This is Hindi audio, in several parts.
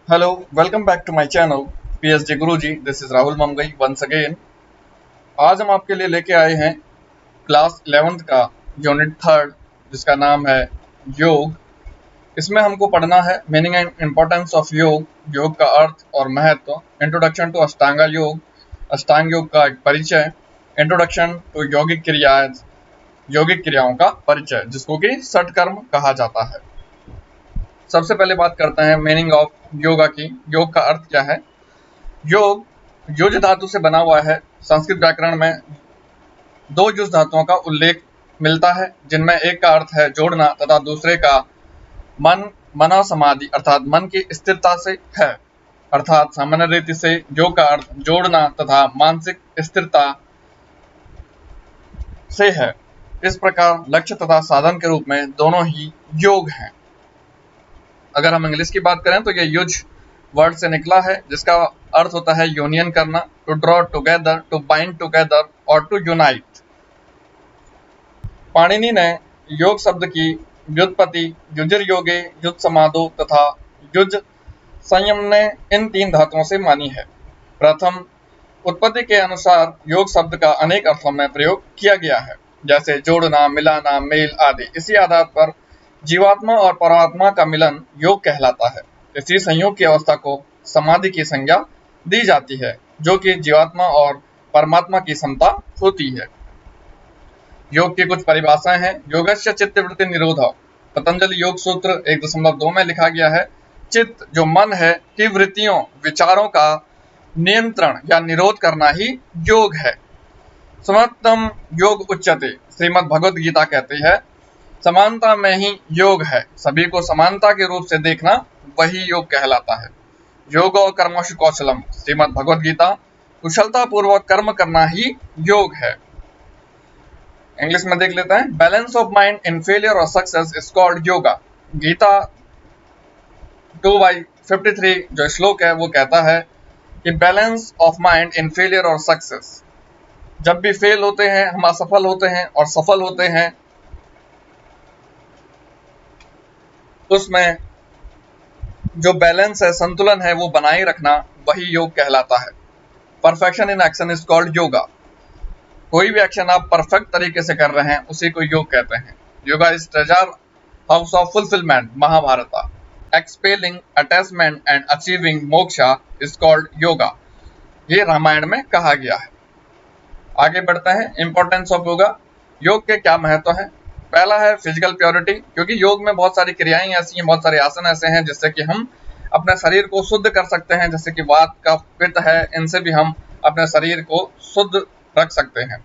Hello, welcome back to my channel PSG Guruji. This is Rahul Mamgai once again. आज हम आपके लिए लेके आए हैं क्लास 11th का यूनिट थर्ड जिसका नाम है योग। इसमें हमको पढ़ना है मीनिंग एंड इम्पोर्टेंस ऑफ योग, योग का अर्थ और महत्व, इंट्रोडक्शन टू अष्टांगा योग, अष्टांग योग का एक परिचय, इंट्रोडक्शन टू यौगिक क्रियाओं का परिचय जिसको कि षटकर्म कहा जाता है। सबसे पहले बात करते हैं मीनिंग ऑफ योगा की। योग का अर्थ क्या है? योग युज धातु से बना हुआ है। संस्कृत व्याकरण में दो युज धातुओं का उल्लेख मिलता है जिनमें एक का अर्थ है जोड़ना तथा दूसरे का मना समाधि अर्थात मन की स्थिरता से है। अर्थात सामान्य रीति से योग का अर्थ जोड़ना तथा मानसिक स्थिरता से है। इस प्रकार लक्ष्य तथा साधन के रूप में दोनों ही योग हैं। अगर हम इंग्लिश की बात करें तो ये युज वर्ड से निकला है जिसका अर्थ होता है यूनियन करना, to draw together, to bind together और टू यूनाइट। पाणिनि ने योग शब्द की व्युत्पत्ति युजिर योगे, युज समादो तथा युज संयम ने इन तीन धातुओं से मानी है। प्रथम उत्पत्ति के अनुसार योग शब्द का अनेक अर्थों में प्रयोग किया गया है, जैसे जोड़ना, मिलाना, मेल आदि। इसी आधार पर जीवात्मा और परमात्मा का मिलन योग कहलाता है। इसी संयोग की अवस्था को समाधि की संज्ञा दी जाती है, जो कि जीवात्मा और परमात्मा की समता होती है। योग की कुछ परिभाषाएं हैं। योगस्य चित्तवृत्ति निरोधः, पतंजलि योग सूत्र 1.2 में लिखा गया है। चित्त जो मन है की वृत्तियों विचारों का नियंत्रण या निरोध करना ही योग है। समत्तम योग उच्यते, श्रीमद् भगवद गीता कहती है समानता में ही योग है। सभी को समानता के रूप से देखना वही योग कहलाता है। योग और कर्मशु कौशलम, श्रीमद् भगवद गीता, कुशलता पूर्वक कर्म करना ही योग है। इंग्लिश में देख लेते हैं। Balance of mind in failure और success is called yoga. Gita 2:53 जो श्लोक है वो कहता है कि balance of mind in failure और सक्सेस, जब भी फेल होते हैं, हम असफल होते हैं और सफल होते हैं, उसमें जो बैलेंस है, संतुलन है, वो बनाए रखना वही योग कहलाता है। Perfection in action is called yoga. कोई भी एक्शन आप परफेक्ट तरीके से कर रहे हैं उसी को योग कहते हैं। Yoga is treasure house of fulfilment, Mahabharata. Expelling attachment and achieving moksha is called yoga, ये रामायण में कहा गया है। आगे बढ़ते हैं। इंपॉर्टेंस ऑफ योगा, योग के क्या महत्व है? पहला है फिजिकल प्योरिटी, क्योंकि योग में बहुत सारी क्रियाएं ऐसी हैं, बहुत सारे आसन ऐसे हैं जिससे कि हम अपने शरीर को शुद्ध कर सकते हैं, जैसे कि वात का पित्त है, इनसे भी हम अपने शरीर को शुद्ध रख सकते हैं।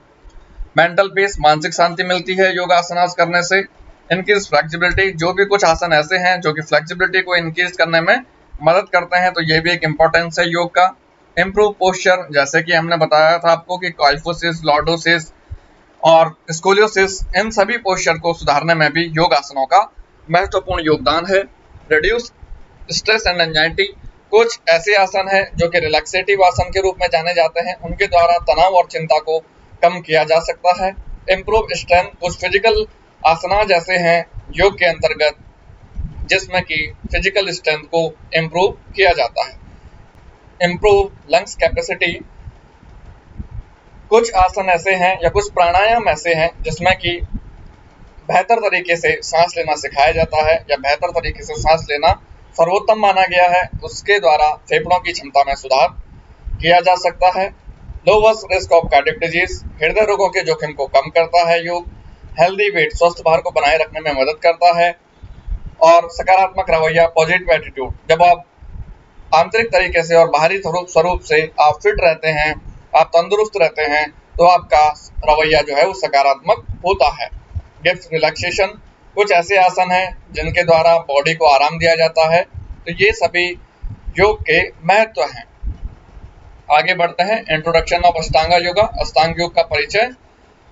मेंटल पीस, मानसिक शांति मिलती है योगासनास करने से। इनक्रीज फ्लेक्सिबिलिटी, जो भी कुछ आसन ऐसे हैं जो कि फ्लेक्सिबिलिटी को इंक्रीज करने में मदद करते हैं, तो ये भी एक इम्पोर्टेंस है योग का। इम्प्रूव पोस्चर, जैसे कि हमने बताया था आपको कि काइफोसिस, लॉर्डोसिस और स्कोलियोसिस, इन सभी पोस्चर को सुधारने में भी योग आसनों का महत्वपूर्ण योगदान है। रिड्यूस स्ट्रेस एंड एंजाइटी, कुछ ऐसे आसन हैं जो कि रिलैक्सेटिव आसन के रूप में जाने जाते हैं, उनके द्वारा तनाव और चिंता को कम किया जा सकता है। इम्प्रूव स्ट्रेंथ, कुछ फिजिकल आसना जैसे हैं योग के अंतर्गत जिसमें कि फिजिकल स्ट्रेंथ को इम्प्रूव किया जाता है। इम्प्रूव लंग्स कैपेसिटी, कुछ आसन ऐसे हैं या कुछ प्राणायाम ऐसे हैं जिसमें कि बेहतर तरीके से सांस लेना सिखाया जाता है, या बेहतर तरीके से सांस लेना सर्वोत्तम माना गया है, उसके द्वारा फेफड़ों की क्षमता में सुधार किया जा सकता है। Lowers risk of cardiac disease, हृदय रोगों के जोखिम को कम करता है योग। हेल्दी वेट, स्वस्थ भार को बनाए रखने में मदद करता है। और सकारात्मक रवैया, पॉजिटिव एटीट्यूड, जब आप आंतरिक तरीके से और बाहरी स्वरूप से आप फिट रहते हैं, आप तंदुरुस्त रहते हैं, तो आपका रवैया जो है वो सकारात्मक होता है। गिव्स रिलैक्सेशन, कुछ ऐसे आसन हैं जिनके द्वारा बॉडी को आराम दिया जाता है, तो ये सभी योग के महत्व हैं। आगे बढ़ते हैं। इंट्रोडक्शन ऑफ अष्टांगा योगा, अष्टांग योग का परिचय।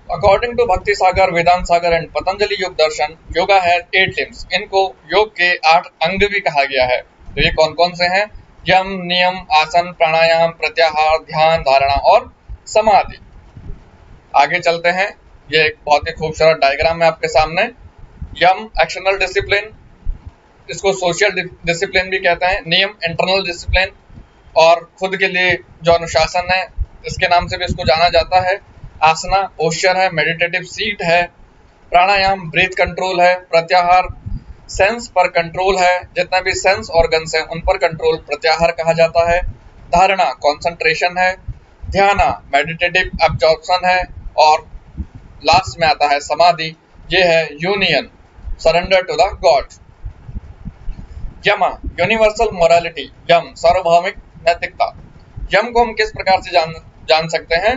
अकॉर्डिंग टू भक्ति सागर, वेदांत सागर एंड पतंजलि योग दर्शन, योगा है 8 लिम्स। इनको योग के 8 अंग भी कहा गया है। तो ये कौन कौन से हैं? यम, नियम, आसन, प्राणायाम, प्रत्याहार, ध्यान, धारणा और समाधि। आगे चलते हैं। ये एक बहुत ही खूबसूरत डायग्राम है आपके सामने। यम एक्शनल डिसिप्लिन, इसको सोशल डिसिप्लिन भी कहते हैं, नियम इंटरनल डिसिप्लिन, और खुद के लिए जो अनुशासन है इसके नाम से भी इसको जाना जाता है। आसना पोस्चर है, मेडिटेटिव सीट है। प्राणायाम ब्रीथ कंट्रोल है। प्रत्याहार सेंस पर कंट्रोल है, जितना भी सेंस ऑर्गन्स हैं उन पर कंट्रोल प्रत्याहार कहा जाता है। धारणा कंसंट्रेशन है। ध्यान मेडिटेटिव एब्जॉर्प्शन है। और लास्ट में आता है समाधि, ये है union, surrender to the god. यम यूनिवर्सल मोरालिटी, यम सार्वभौमिक नैतिकता। यम को हम किस प्रकार से जान सकते हैं?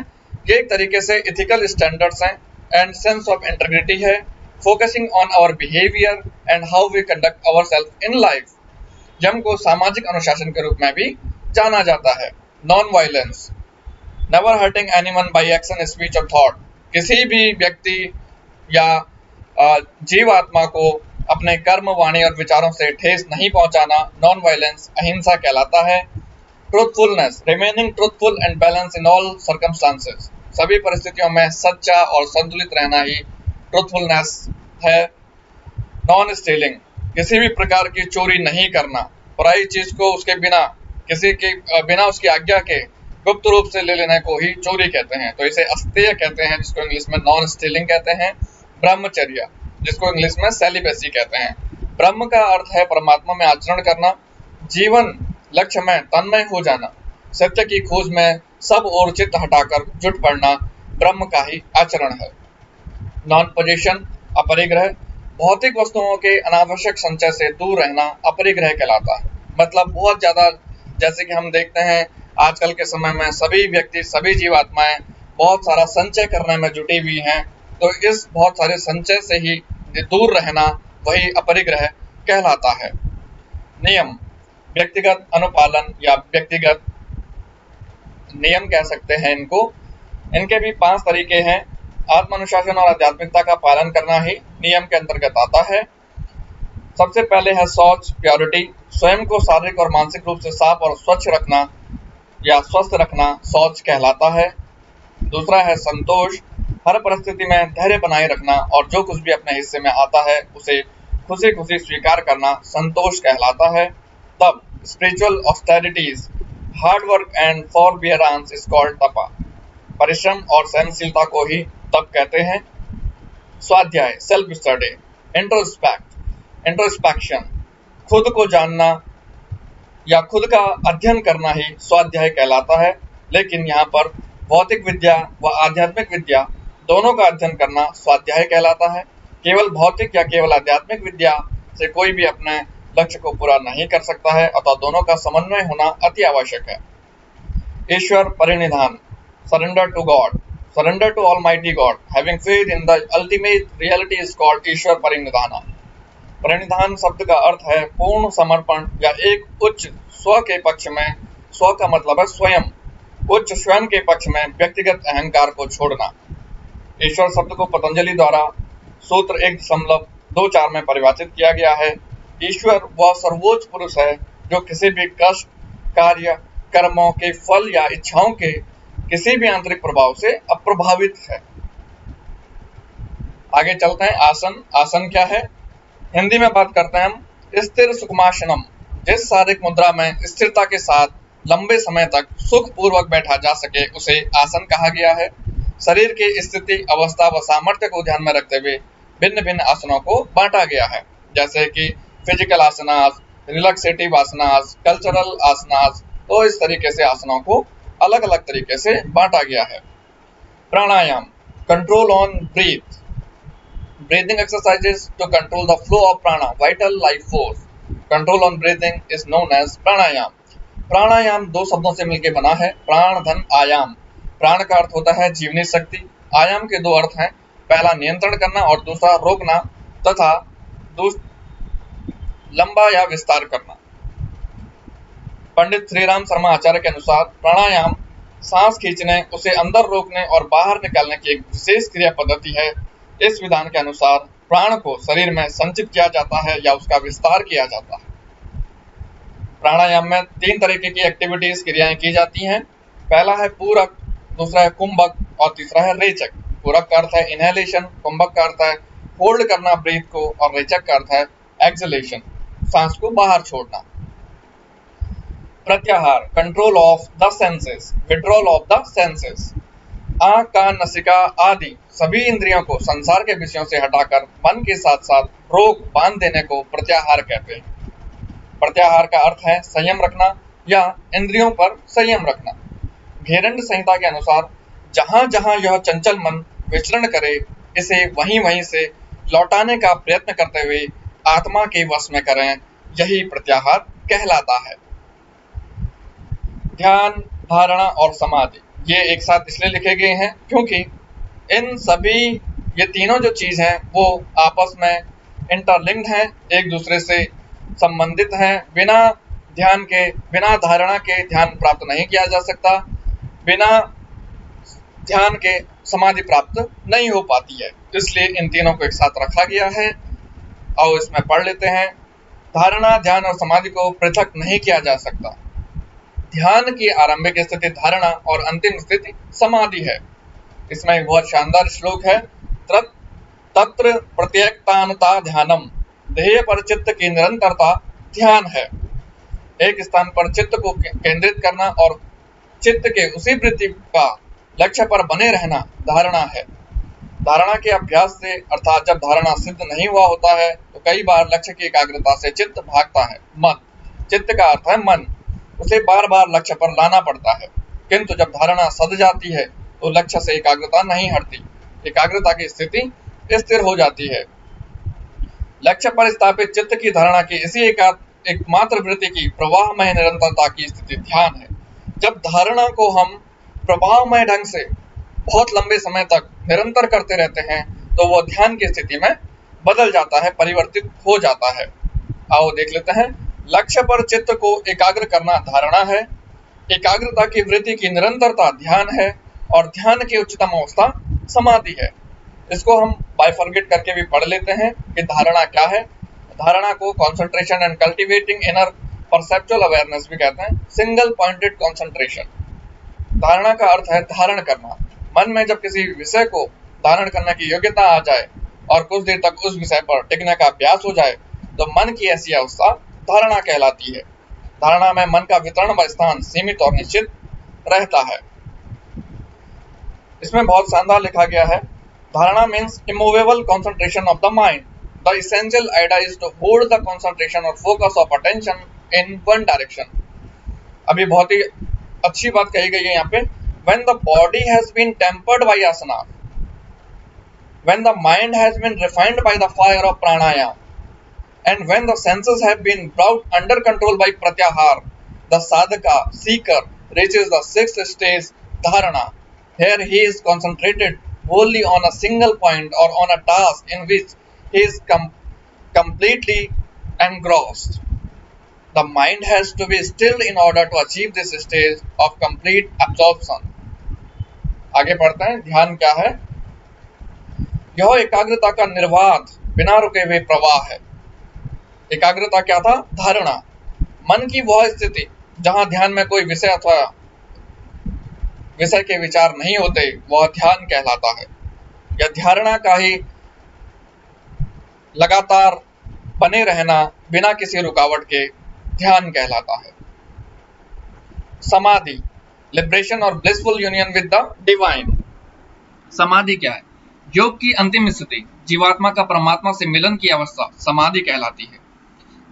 ये एक तरीके से इथिकल स्टैंडर्ड्स हैं एंड सेंस ऑफ इंटीग्रिटी है, focusing on our behaviour and how we conduct ourself in life. यम को सामाजिक अनुशासन के रूप में भी जाना जाता है। Non violence, never hurting anyone by action speech और थॉट, किसी भी व्यक्ति या जीवात्मा को अपने कर्म वाणी और विचारों से ठेस नहीं पहुंचाना नॉन वायलेंस अहिंसा कहलाता है। Truthfulness, remaining truthful and balance in all circumstances, सभी परिस्थितियों में सच्चा और संतुलित रहना ही ट्रूथफुलनेस है। नॉन स्टीलिंग, किसी भी प्रकार की चोरी नहीं करना, पराई चीज को उसके बिना किसी के बिना उसकी आज्ञा के गुप्त रूप से ले लेने को ही चोरी कहते हैं, तो इसे अस्तेय कहते हैं, जिसको इंग्लिश में नॉन स्टीलिंग कहते हैं। ब्रह्मचर्य, जिसको इंग्लिश में सेलिबेसी कहते हैं। ब्रह्म का अर्थ है परमात्मा में आचरण करना, जीवन लक्ष्य में तन्मय हो जाना, सत्य की खोज में सब और चित्त हटाकर जुट पड़ना ब्रह्म का ही आचरण है। नॉन पोजेशन, अपरिग्रह, भौतिक वस्तुओं के अनावश्यक संचय से दूर रहना अपरिग्रह कहलाता है। मतलब बहुत ज्यादा, जैसे कि हम देखते हैं आजकल के समय में सभी व्यक्ति, सभी जीवात्माएं बहुत सारा संचय करने में जुटी हुई हैं, तो इस बहुत सारे संचय से ही दूर रहना वही अपरिग्रह कहलाता है। नियम, व्यक्तिगत अनुपालन या व्यक्तिगत नियम कह सकते हैं इनको। इनके भी 5 तरीके हैं। आत्मानुशासन और आध्यात्मिकता का पालन करना ही नियम के अंतर्गत आता है। सबसे पहले है शौच, प्योरिटी, स्वयं को शारीरिक और मानसिक रूप से साफ और स्वच्छ रखना या स्वस्थ रखना शौच कहलाता है। दूसरा है संतोष, हर परिस्थिति में धैर्य बनाए रखना और जो कुछ भी अपने हिस्से में आता है उसे खुशी खुशी स्वीकार करना संतोष कहलाता है। तब spiritual austerities, hard work and forbearance is called tapa, परिश्रम और सहनशीलता को ही तप कहते हैं। स्वाध्याय, सेल्फ स्टडी, इंट्रोस्पेक्शन, खुद को जानना या खुद का अध्ययन करना ही स्वाध्याय कहलाता है। लेकिन यहाँ पर भौतिक विद्या व आध्यात्मिक विद्या दोनों का अध्ययन करना स्वाध्याय कहलाता है। केवल भौतिक या केवल आध्यात्मिक विद्या से कोई भी अपने लक्ष्य को पूरा नहीं कर सकता है, अतः दोनों का समन्वय होना अति आवश्यक है। ईश्वर परिनिधान, surrender to god, surrender to almighty god, having faith in the ultimate reality is called Ishwar parinidhan. परिनिधान शब्द का अर्थ है पूर्ण समर्पण या एक उच्च स्व के पक्ष में, स्व का मतलब है स्वयं, उच्च स्वयं के पक्ष में व्यक्तिगत अहंकार को छोड़ना। ईश्वर शब्द को पतंजलि द्वारा सूत्र 1.24 में परिभाषित किया गया है। ईश्वर वह सर्वोच्च पुरुष है जो किसी भी कष्ट, कार्य, कर्मों के फल या इच्छाओं के किसी भी आंतरिक प्रभाव से अप्रभावित है। आगे चलते हैं। आसन, आसन क्या है? हिंदी में बात करते हैं हम। स्थिर सुखमासनम, जिस शारीरिक मुद्रा में स्थिरता के साथ लंबे समय तक सुख पूर्वक बैठा जा सके उसे आसन कहा गया है। शरीर की स्थिति, अवस्था व सामर्थ्य को ध्यान में रखते हुए भिन्न भिन्न आसनों को बांटा गया है, जैसे कि फिजिकल आसनास, रिलैक्सेटिव आसनास, कल्चरल आसनास। तो इस तरीके से आसनों को अलग अलग तरीके से बांटा गया है। प्राणायाम, control on breath, breathing exercises to control the flow of prana, vital life force. Control on breathing is known as pranayam. प्राणायाम 2 शब्दों से मिलकर बना है, प्राण धन आयाम। प्राण का अर्थ होता है जीवनी शक्ति, आयाम के 2 अर्थ हैं, पहला नियंत्रण करना और दूसरा रोकना तथा लंबा या विस्तार करना। पंडित श्री राम शर्मा आचार्य के अनुसार प्राणायाम सांस खींचने, उसे अंदर रोकने और बाहर निकालने की एक विशेष क्रिया पद्धति है। इस विधान के अनुसार प्राण को शरीर में संचित किया जाता है या उसका विस्तार किया जाता है। प्राणायाम में 3 तरीके की एक्टिविटीज, क्रियाएं की जाती हैं। पहला है पूरक, दूसरा है कुंभक और तीसरा है रेचक। पूरक का अर्थ है इनहेलेशन, कुंभक का अर्थ है होल्ड करना ब्रीथ को और रेचक का अर्थ है एक्सहेलेशन, सांस को बाहर छोड़ना। प्रत्याहार, control of the senses, withdrawal of the senses. आंख, कान, नसिका आदि सभी इंद्रियों को संसार के विषयों से हटाकर मन के साथ साथ रोक बांध देने को प्रत्याहार कहते हैं। प्रत्याहार का अर्थ है संयम रखना या इंद्रियों पर संयम रखना। घेरंड संहिता के अनुसार जहां जहां यह चंचल मन विचरण करे, इसे वहीं वहीं से लौटाने का प्रयत्न करते हुए आत्मा के वश में करें, यही प्रत्याहार कहलाता है। ध्यान, धारणा और समाधि ये एक साथ इसलिए लिखे गए हैं क्योंकि इन सभी ये तीनों जो चीज हैं वो आपस में इंटरलिंक्ड हैं, एक दूसरे से संबंधित हैं। बिना ध्यान के, बिना धारणा के ध्यान प्राप्त नहीं किया जा सकता, बिना ध्यान के समाधि प्राप्त नहीं हो पाती है। इसलिए इन तीनों को एक साथ रखा गया है। आओ इसमें पढ़ लेते हैं। धारणा, ध्यान और समाधि को पृथक नहीं किया जा सकता। ध्यान की आरंभिक स्थिति धारणा और अंतिम स्थिति समाधि है। इसमें एक बहुत शानदार श्लोक है, तत्र प्रत्येकतानुता ध्यानम, ध्येय पर चित्त की निरंतरता ध्यान है। एक स्थान पर चित्त को केंद्रित करना और चित्त के उसी वृत्ति का लक्ष्य पर बने रहना धारणा है। धारणा के अभ्यास से, अर्थात जब धारणा सिद्ध नहीं हुआ होता है तो कई बार लक्ष्य की एकाग्रता से चित्त भागता है। मन, चित्त का अर्थ है मन, उसे बार बार लक्ष्य पर लाना पड़ता है। किंतु जब धारणा सध जाती है तो लक्ष्य से एकाग्रता नहीं हटती, एकाग्रता की स्थिति स्थिर हो जाती है। लक्ष्य पर स्थापित चित्त की धारणा की इसी एकमात्र वृत्ति की प्रवाहमय निरंतरता की स्थिति ध्यान है। जब धारणा को हम प्रवाहमय ढंग से बहुत लंबे समय तक निरंतर करते रहते हैं तो वह ध्यान की स्थिति में बदल जाता है, परिवर्तित हो जाता है। आओ देख लेते हैं। लक्ष्य पर चित्त को एकाग्र करना धारणा है, एकाग्रता की वृत्ति की निरंतरता ध्यान है और ध्यान की उच्चतम अवस्था समाधि है। इसको हम बाइफर्गेट करके भी पढ़ लेते हैं कि धारणा क्या है। धारणा को concentration and cultivating inner perceptual awareness भी कहते हैं, सिंगल पॉइंटेड कंसंट्रेशन। धारणा का अर्थ है धारण करना। मन में जब किसी विषय को धारण करने की योग्यता आ जाए और कुछ देर तक उस विषय पर टिकने का अभ्यास हो जाए तो मन की ऐसी अवस्था धारणा कहलाती है। धारणा में मन का वितरण व स्थान सीमित और निश्चित रहता है। इसमें बहुत शानदार लिखा गया है, धारणा means immovable concentration of the mind. The essential idea is to hold the concentration और focus of attention in one direction. अभी बहुत ही अच्छी बात कही गई है यहाँ पे। When the body has been tempered by asana, when the mind has been refined by the fire of pranayama, and when the senses have been brought under control by pratyahar, the sadhaka seeker reaches the sixth stage dharana. Here he is concentrated wholly on a single point or on a task in which he is completely engrossed. The mind has to be still in order to achieve this stage of complete absorption. आगे पढ़ते हैं। ध्यान क्या है? यह एकाग्रता का निर्बाध बिना रुके हुए प्रवाह है। एकाग्रता क्या था? धारणा। मन की वह स्थिति जहां ध्यान में कोई विषय अथवा विषय के विचार नहीं होते, वह ध्यान कहलाता है। यह धारणा का ही लगातार बने रहना बिना किसी रुकावट के ध्यान कहलाता है। समाधि, लिबरेशन और blissful union with the divine. समाधि क्या है? योग की अंतिम स्थिति, जीवात्मा का परमात्मा से मिलन की अवस्था समाधि कहलाती है।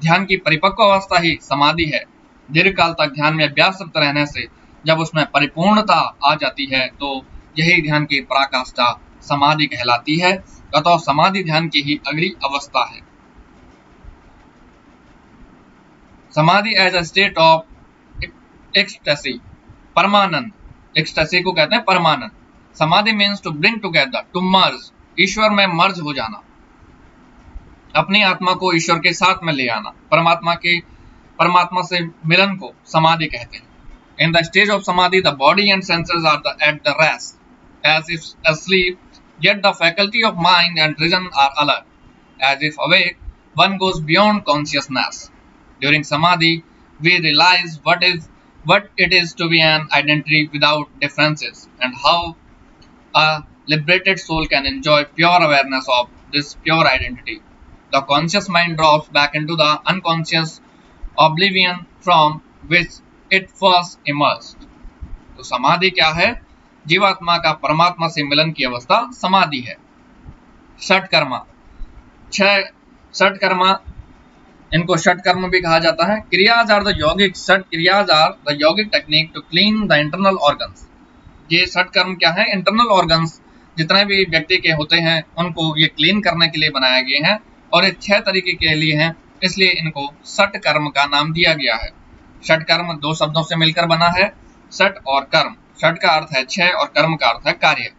ध्यान की परिपक्व अवस्था ही समाधि है। दीर्घ काल तक ध्यान में अभ्यासरत रहने से जब उसमें परिपूर्णता आ जाती है तो यही ध्यान की पराकाष्ठा समाधि कहलाती है। अतः समाधि ध्यान की ही अगली अवस्था है। समाधि as a state of ecstasy, परमानंद। एक्सटेसी को कहते हैं परमानंद। समाधि means to bring together, to merge, ईश्वर में मर्ज हो जाना, अपनी आत्मा को ईश्वर के साथ में ले आना। परमात्मा से मिलन को समाधि कहते हैं। In the stage of samadhi the body and senses are at the rest, as if asleep, yet the faculty of mind and reason are alert. As if awake, one goes beyond consciousness. During samadhi, we realize what it is to be an identity without differences, and how a liberated soul can enjoy pure awareness of this pure identity. The conscious mind drops back into the unconscious oblivion from which it first emerged. तो समाधि क्या है? जीवात्मा का परमात्मा से मिलन की अवस्था समाधि है। षटकर्मा, छह षटकर्मा, इनको षटकर्म भी कहा जाता है। क्रियाज are the yaugik, shat kriyas are the yaugik technique to clean the internal organs. ये षटकर्म क्या है? इंटरनल ऑर्गन्स जितने भी व्यक्ति के होते हैं उनको ये क्लीन करने के लिए बनाए गए हैं और ये 6 तरीके के लिए हैं, इसलिए इनको षटकर्म का नाम दिया गया है। षटकर्म 2 शब्दों से मिलकर बना है, षट और कर्म। षट का अर्थ है 6 और कर्म का अर्थ है कार्य।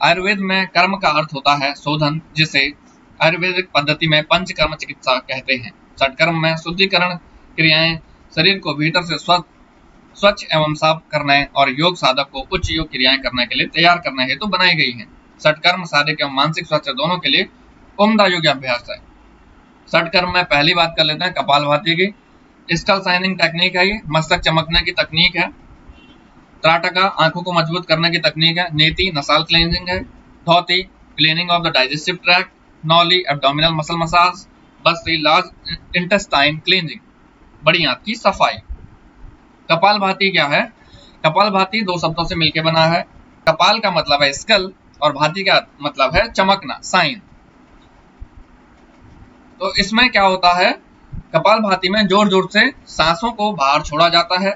आयुर्वेद में कर्म का अर्थ होता है शोधन, जिसे आयुर्वेदिक पद्धति में पंचकर्म चिकित्सा कहते हैं। षटकर्म में शुद्धिकरण क्रियाएं शरीर को भीतर से स्वच्छ एवं साफ करने और योग साधक को उच्च योग क्रियाएं करने के लिए तैयार करने हेतु बनाई गई हैं। षटकर्म शारीरिक एवं मानसिक स्वास्थ्य दोनों के लिए उम्दा योगाभ्यास है। षटकर्म में पहली बात कर लेते हैं कपालभाति की। स्कल शाइनिंग टेक्निक है, ये मस्तक चमकने की तकनीक है। त्राटका आंखों को मजबूत करने की तकनीक है। नेति नसाल क्लेंजिंग है। धौती cleaning of the digestive tract. नौली एब्डोमिनल मसल मसाज। बस्ती लार्ज इंटेस्टाइन क्लींजिंग, बड़ी आंत की सफाई। कपालभाति क्या है? कपालभाति 2 शब्दों से मिलकर बना है। कपाल का मतलब है स्कल और भाति का मतलब है चमकना, साइन। तो इसमें क्या होता है? कपालभाति में जोर जोर से सांसों को बाहर छोड़ा जाता है,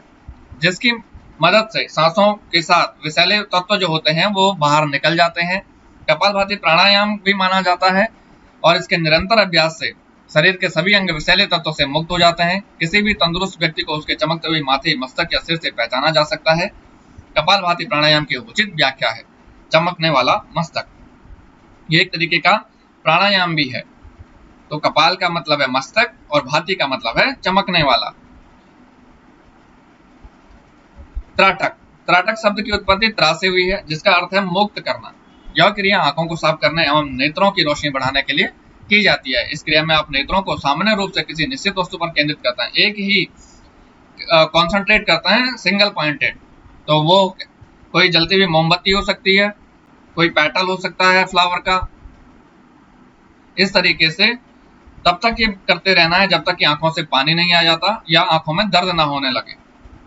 जिसकी मदद से सांसों के साथ विषैले तत्व जो होते हैं वो बाहर निकल जाते हैं। कपालभाति प्राणायाम भी माना जाता है और इसके निरंतर अभ्यास से शरीर के सभी अंग विषैले तत्वों से मुक्त हो जाते हैं। किसी भी तंदुरुस्त व्यक्ति को उसके चमकते हुए माथे, मस्तक या सिर से पहचाना जा सकता है। कपालभाति प्राणायाम की उचित व्याख्या है चमकने वाला मस्तक। ये एक तरीके का प्राणायाम भी है। तो कपाल का मतलब है मस्तक और भाति का मतलब है चमकने वाला। त्राटक, त्राटक शब्द की उत्पत्ति त्रा से हुई है, जिसका अर्थ है मुक्त करना। यह क्रिया आंखों को साफ करने एवं नेत्रों की रोशनी बढ़ाने के लिए की जाती है। इस क्रिया में आप नेत्रों को सामान्य रूप से किसी निश्चित वस्तु पर केंद्रित करते हैं, एक ही कॉन्सेंट्रेट करते हैं, सिंगल पॉइंटेड। तो वो कोई जलती हुई मोमबत्ती हो सकती है, कोई पेटल हो सकता है फ्लावर का। इस तरीके से तब तक ये करते रहना है जब तक कि आंखों से पानी नहीं आ जाता या आंखों में दर्द ना होने लगे,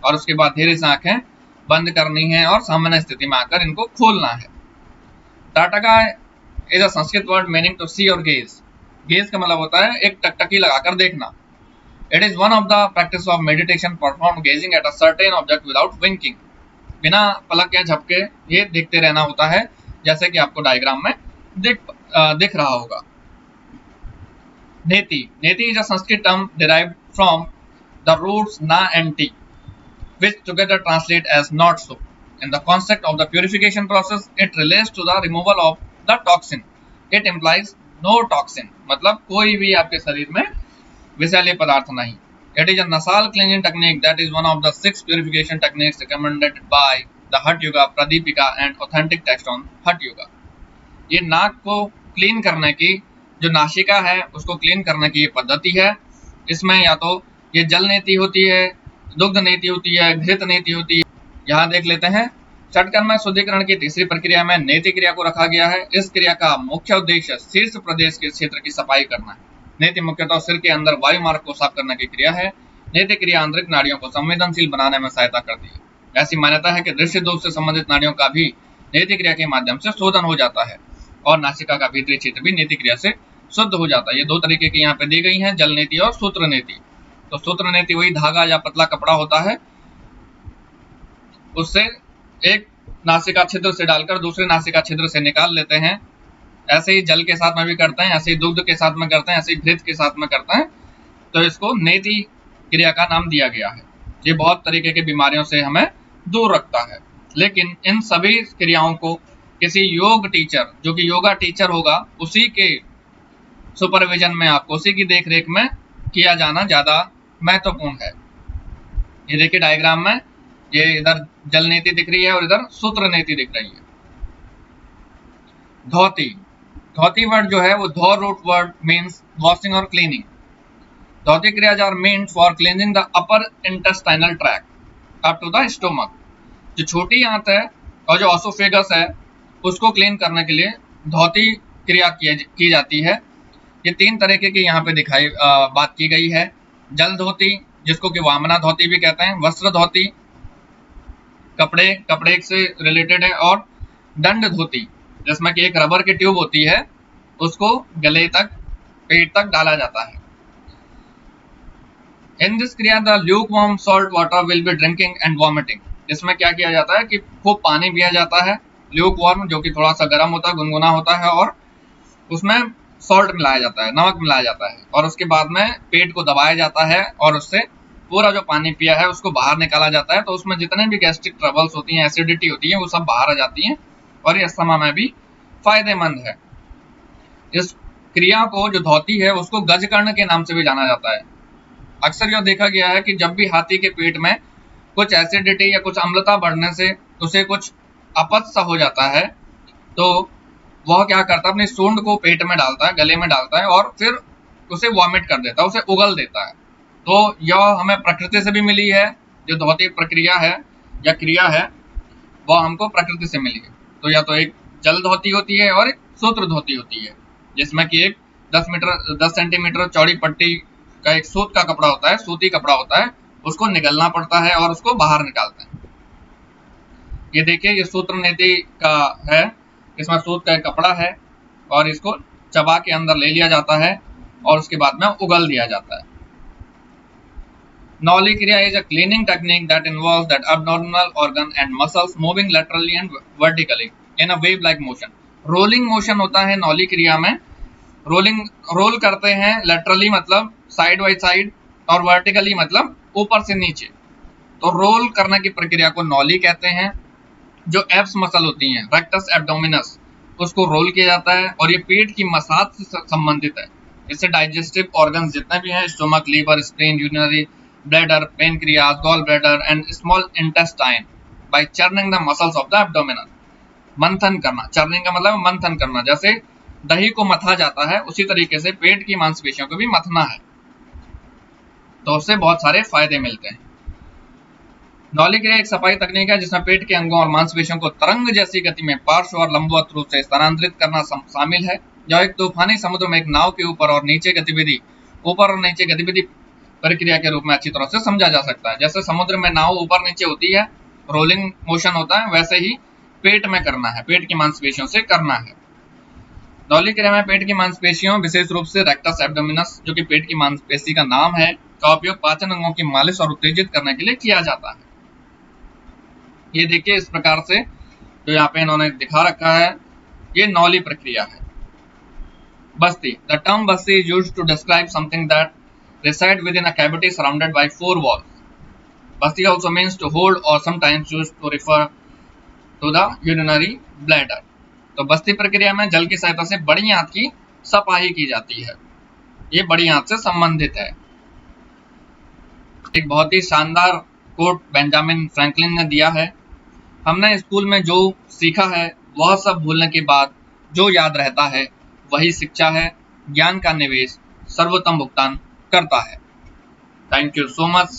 और उसके बाद धीरे से आंखें बंद करनी है और सामान्य स्थिति में आकर इनको खोलना है। Trataka is a Sanskrit word meaning to see और गेज। गेज का मतलब होता है एक टकटकी लगाकर देखना। It is one of the practice of meditation perform gazing at a certain object without winking. बिना पलक या झपके ये देखते रहना होता है, जैसे कि आपको डायग्राम में दिख रहा होगा। नेति, नेति is a Sanskrit term derived from the roots na and ti, which together translate as not so. In the concept of the purification process, it relates to the removal of the toxin. It implies no toxin, मतलब कोई भी आपके शरीर में विषैले पदार्थ नहीं। It is a nasal cleansing technique that is one of the 6 purification techniques recommended by the Hatha Yoga, Pradipika and authentic text on Hatha Yoga. ये नाक को क्लीन करने की, जो नासिका है उसको क्लीन करने की ये पद्धति है। इसमें या तो ये जल नेति होती है, दुग्ध नेति होती है, घृत नेति होती है। यहाँ देख लेते हैं षटकर्म में शुद्धिकरण की तीसरी प्रक्रिया में नेति क्रिया को रखा गया है। इस क्रिया का मुख्य उद्देश्य शीर्ष प्रदेश के क्षेत्र की सफाई करना है। नेति मुख्यतः सिर के अंदर वायु मार्ग को साफ करने की क्रिया है। नेति क्रिया आंतरिक नाड़ियों को संवेदनशील बनाने में सहायता करती है। ऐसी मान्यता है कि दृश्य दोष से संबंधित नाड़ियों का भी नेति क्रिया के माध्यम से शोधन हो जाता है और नासिका का भीतरी क्षेत्र भी नेति क्रिया से शुद्ध हो जाता है। ये 2 तरीके की यहाँ पे दी गई हैं, जल नेति और सूत्र नेति। तो सूत्र नेति वही धागा या पतला कपड़ा होता है, उससे एक नासिका छिद्र से डालकर दूसरे नासिका छिद्र से निकाल लेते हैं। ऐसे ही जल के साथ में भी करते हैं, ऐसे ही दुग्ध के साथ में करते हैं, ऐसे ही घृत के साथ में करते हैं। तो इसको नेति क्रिया का नाम दिया गया है। ये बहुत तरीके की बीमारियों से हमें दूर रखता है। लेकिन इन सभी क्रियाओं को किसी योग टीचर, जो कि योगा टीचर होगा, उसी के सुपरविजन में, आपको उसी की देखरेख में किया जाना ज्यादा महत्वपूर्ण है। ये देखिए डायग्राम में, ये इधर जल नेति दिख रही है और इधर सूत्र नेति दिख रही है। धौती, धौती वर्ड जो है वो धौ रूट वर्ड मीन्स वॉशिंग और cleaning. Dhauti kriyas are meant for cleaning the upper intestinal tract up to the stomach. जो छोटी आंत है और जो ऑसोफेगस है उसको क्लीन करने के लिए धौती क्रिया की जाती है। ये 3 तरीके की यहाँ पे बात की गई है। जल धोती, जिसको कि वामना धोती भी कहते हैं, वस्त्र धोती कपड़े से रिलेटेड है, और दंड धोती जिसमें कि एक रबर की ट्यूब होती है, उसको गले तक पेट तक डाला जाता है। इन दिस क्रिया the lukewarm salt water will be drinking and vomiting. इसमें क्या किया जाता है कि खूब पानी पिया जाता है, ल्यूकवार्म जो कि थोड़ा सा गर्म होता है, गुनगुना होता है, और उसमें सॉल्ट मिलाया जाता है, नमक मिलाया जाता है, और उसके बाद में पेट को दबाया जाता है और उससे पूरा जो पानी पिया है उसको बाहर निकाला जाता है। तो उसमें जितने भी गैस्ट्रिक ट्रबल्स होती हैं, एसिडिटी होती है, वो सब बाहर आ जाती हैं और ये अस्थमा में भी फायदेमंद है। इस क्रिया को जो धोती है उसको गजकर्ण के नाम से भी जाना जाता है। अक्सर यह देखा गया है कि जब भी हाथी के पेट में कुछ एसिडिटी या कुछ अम्लता बढ़ने से उसे कुछ अपच सा हो जाता है, तो वह क्या करता है, अपनी सूंड को पेट में डालता है, गले में डालता है, और फिर उसे वॉमिट कर देता है, उसे उगल देता है। तो यह हमें प्रकृति से भी मिली है, जो धोती प्रक्रिया है या क्रिया है वह हमको प्रकृति से मिली है। तो या तो एक जल धोती होती है और एक सूत्र धोती होती है, जिसमें कि एक 10 सेंटीमीटर चौड़ी पट्टी का एक सूत का कपड़ा होता है, सूती कपड़ा होता है, उसको निगलना पड़ता है और उसको बाहर निकालते हैं। ये देखिए, ये सूत्र नीति का है, इसमें सूत का एक कपड़ा है और इसको चबा के अंदर ले लिया जाता है और उसके बाद में उगल दिया जाता है। Noli Kriya is a cleaning technique that involves that abdominal organ and muscles moving laterally and vertically in a wave-like motion. Rolling motion होता है नौली क्रिया में। रोल करते हैं laterally मतलब साइड बाई साइड, और vertically मतलब ऊपर से नीचे। तो रोल करने की प्रक्रिया को नौली कहते हैं। जो एब्स मसल होती हैं, रेक्टस एब्डोमिनस, उसको रोल किया जाता है और ये पेट की मसाज से संबंधित है। इससे डाइजेस्टिव ऑर्गन्स जितने भी हैं, stomach, liver, spleen, urinary bladder, pancreas, gall bladder and small intestine by churning the muscles of the abdominal. मंथन करना, चर्निंग का मतलब मंथन करना, जैसे दही को मथा जाता है उसी तरीके से पेट की मांसपेशियों को भी मथना है, तो उससे बहुत सारे फायदे मिलते हैं। नौली क्रिया एक सफाई तकनीक है जिसमें पेट के अंगों और मांसपेशियों को तरंग जैसी गति में पार्श्व और लंबवत रूप से स्थानांतरित करना शामिल है। जो एक तूफानी समुद्र में एक नाव के ऊपर और नीचे गतिविधि प्रक्रिया के रूप में अच्छी तरह से समझा जा सकता है। जैसे समुद्र में नाव ऊपर नीचे होती है, रोलिंग मोशन होता है, वैसे ही पेट में करना है, पेट की मांसपेशियों से करना है। नौली क्रिया में पेट की मांसपेशियों, विशेष रूप से रेक्टस एब्डोमिनस जो कि पेट की मांसपेशी का नाम है, का उपयोग पाचन अंगों की मालिश और उत्तेजित करने के लिए किया जाता है। ये देखिए, इस प्रकार से जो यहाँ पे इन्होंने दिखा रखा है, ये नौली प्रक्रिया है। बस्ती, the term basti is used to describe something that reside within a cavity surrounded by 4 walls. Basti also means to hold or sometimes used to refer to the urinary bladder. तो बस्ती प्रक्रिया में जल की सहायता से बड़ी आंत की सफाई की जाती है, ये बड़ी आंत से संबंधित है। एक बहुत ही शानदार कोट बेंजामिन फ्रैंकलिन ने दिया है, हमने स्कूल में जो सीखा है वह सब भूलने के बाद जो याद रहता है वही शिक्षा है, ज्ञान का निवेश सर्वोत्तम भुगतान करता है। Thank you so much.